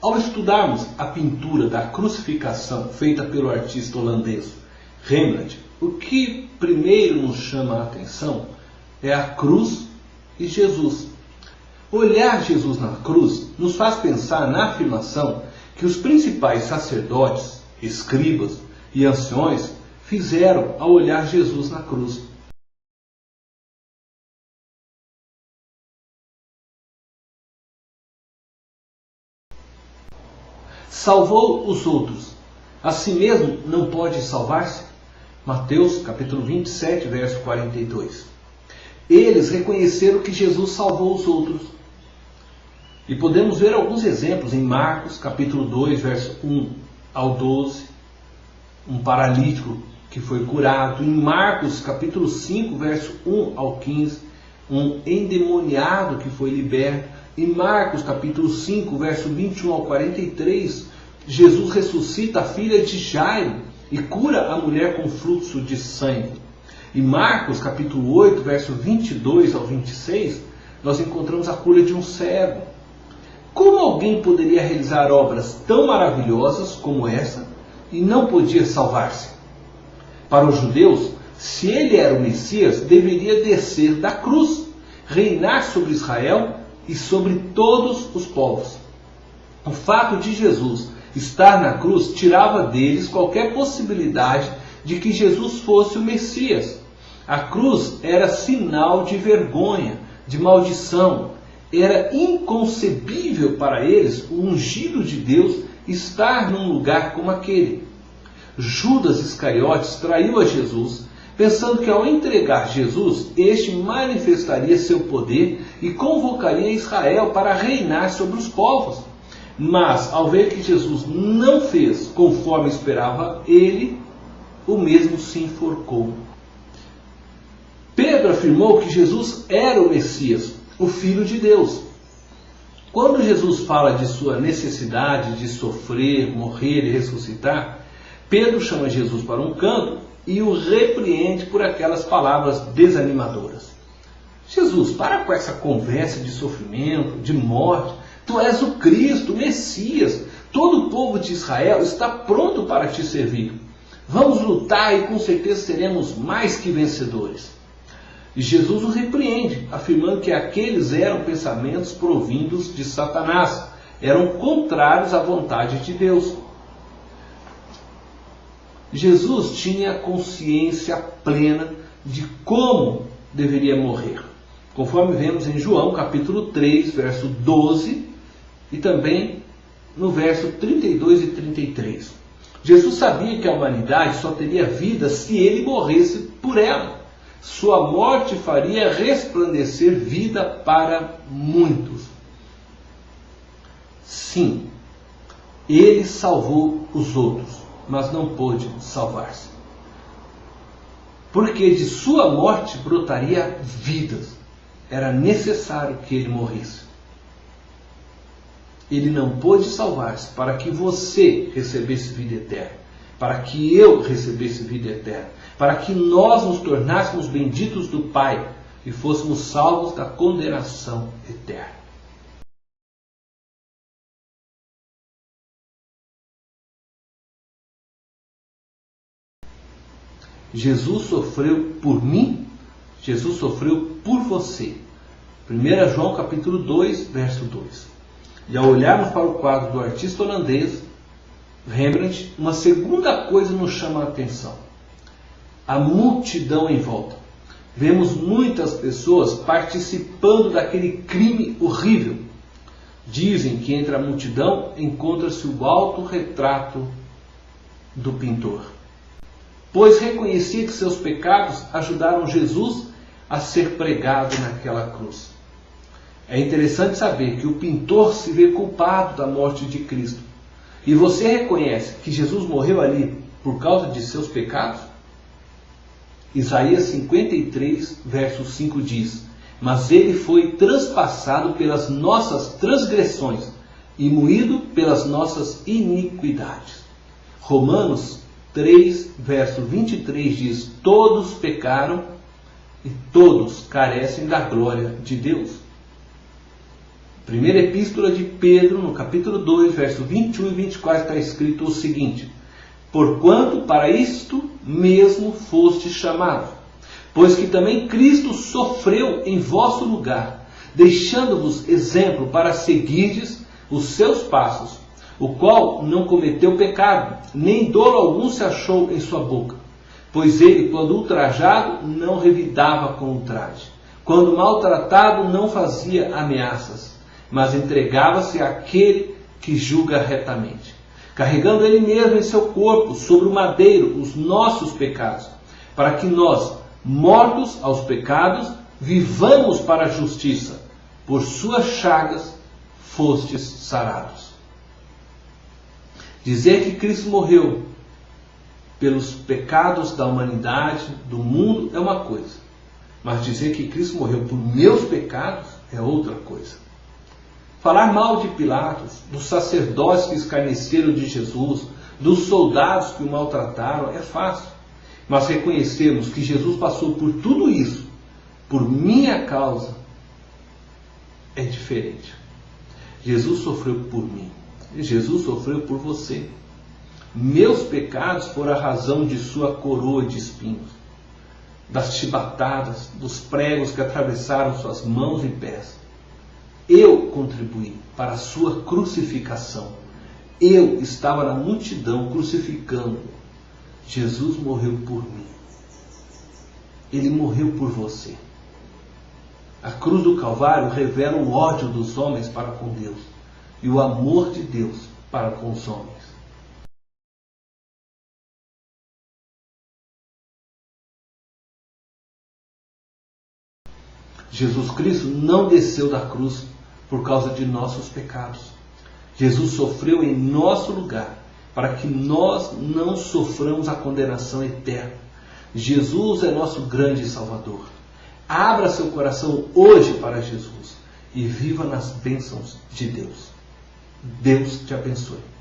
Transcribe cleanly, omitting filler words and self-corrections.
Ao estudarmos a pintura da crucificação feita pelo artista holandês Rembrandt, o que primeiro nos chama a atenção é a cruz e Jesus. Olhar Jesus na cruz nos faz pensar na afirmação que os principais sacerdotes, escribas e anciões fizeram ao olhar Jesus na cruz. Salvou os outros, a si mesmo não pode salvar-se? Mateus capítulo 27, verso 42. Eles reconheceram que Jesus salvou os outros. E podemos ver alguns exemplos em Marcos capítulo 2, verso 1 ao 12, um paralítico que foi curado. Em Marcos capítulo 5, verso 1 ao 15, um endemoniado que foi liberto. Em Marcos capítulo 5, verso 21 ao 43, Jesus ressuscita a filha de Jairo e cura a mulher com fluxo de sangue. Em Marcos capítulo 8, verso 22 ao 26, nós encontramos a cura de um cego. Como alguém poderia realizar obras tão maravilhosas como essa e não podia salvar-se? Para os judeus, se ele era o Messias, deveria descer da cruz, reinar sobre Israel e sobre todos os povos. O fato de Jesus estar na cruz tirava deles qualquer possibilidade de que Jesus fosse o Messias. A cruz era sinal de vergonha, de maldição. Era inconcebível para eles, o ungido de Deus, estar num lugar como aquele. Judas Iscariotes traiu a Jesus, pensando que ao entregar Jesus, este manifestaria seu poder e convocaria Israel para reinar sobre os povos. Mas, ao ver que Jesus não fez conforme esperava ele, o mesmo se enforcou. Pedro afirmou que Jesus era o Messias, o Filho de Deus. Quando Jesus fala de sua necessidade de sofrer, morrer e ressuscitar, Pedro chama Jesus para um canto e o repreende por aquelas palavras desanimadoras. Jesus, para com essa conversa de sofrimento, de morte. Tu és o Cristo, o Messias. Todo o povo de Israel está pronto para te servir. Vamos lutar e com certeza seremos mais que vencedores. E Jesus o repreende, afirmando que aqueles eram pensamentos provindos de Satanás, eram contrários à vontade de Deus. Jesus tinha consciência plena de como deveria morrer, conforme vemos em João capítulo 3, verso 12 e também no verso 32 e 33. Jesus sabia que a humanidade só teria vida se ele morresse por ela. Sua morte faria resplandecer vida para muitos. Sim, ele salvou os outros, mas não pôde salvar-se. Porque de sua morte brotaria vidas. Era necessário que ele morresse. Ele não pôde salvar-se para que você recebesse vida eterna, para que eu recebesse vida eterna, para que nós nos tornássemos benditos do Pai e fôssemos salvos da condenação eterna. Jesus sofreu por mim, Jesus sofreu por você. 1 João capítulo 2, verso 2. E ao olharmos para o quadro do artista holandês Rembrandt, uma segunda coisa nos chama a atenção. A multidão em volta. Vemos muitas pessoas participando daquele crime horrível. Dizem que entre a multidão encontra-se o autorretrato do pintor, pois reconhecia que seus pecados ajudaram Jesus a ser pregado naquela cruz. É interessante saber que o pintor se vê culpado da morte de Cristo. E você reconhece que Jesus morreu ali por causa de seus pecados? Isaías 53, verso 5 diz: mas ele foi transpassado pelas nossas transgressões e moído pelas nossas iniquidades. Romanos 3, verso 23 diz: todos pecaram e todos carecem da glória de Deus. Primeira Epístola de Pedro, no capítulo 2, verso 21 e 24, está escrito o seguinte: porquanto para isto mesmo foste chamado, pois que também Cristo sofreu em vosso lugar, deixando-vos exemplo para seguirdes os seus passos, o qual não cometeu pecado, nem dolo algum se achou em sua boca. Pois ele, quando ultrajado, não revidava com ultraje. Quando maltratado, não fazia ameaças, mas entregava-se àquele que julga retamente, carregando ele mesmo em seu corpo, sobre o madeiro, os nossos pecados, para que nós, mortos aos pecados, vivamos para a justiça. Por suas chagas fostes sarados. Dizer que Cristo morreu pelos pecados da humanidade, do mundo, é uma coisa. Mas dizer que Cristo morreu por meus pecados é outra coisa. Falar mal de Pilatos, dos sacerdotes que escarneceram de Jesus, dos soldados que o maltrataram, é fácil. Mas reconhecermos que Jesus passou por tudo isso, por minha causa, é diferente. Jesus sofreu por mim. Jesus sofreu por você. Meus pecados foram a razão de sua coroa de espinhos, das chibatadas, dos pregos que atravessaram suas mãos e pés. Eu contribuí para a sua crucificação. Eu estava na multidão crucificando. Jesus morreu por mim. Ele morreu por você. A cruz do Calvário revela o ódio dos homens para com Deus e o amor de Deus para com os homens. Jesus Cristo não desceu da cruz por causa de nossos pecados. Jesus sofreu em nosso lugar para que nós não soframos a condenação eterna. Jesus é nosso grande Salvador. Abra seu coração hoje para Jesus e viva nas bênçãos de Deus. Deus te abençoe.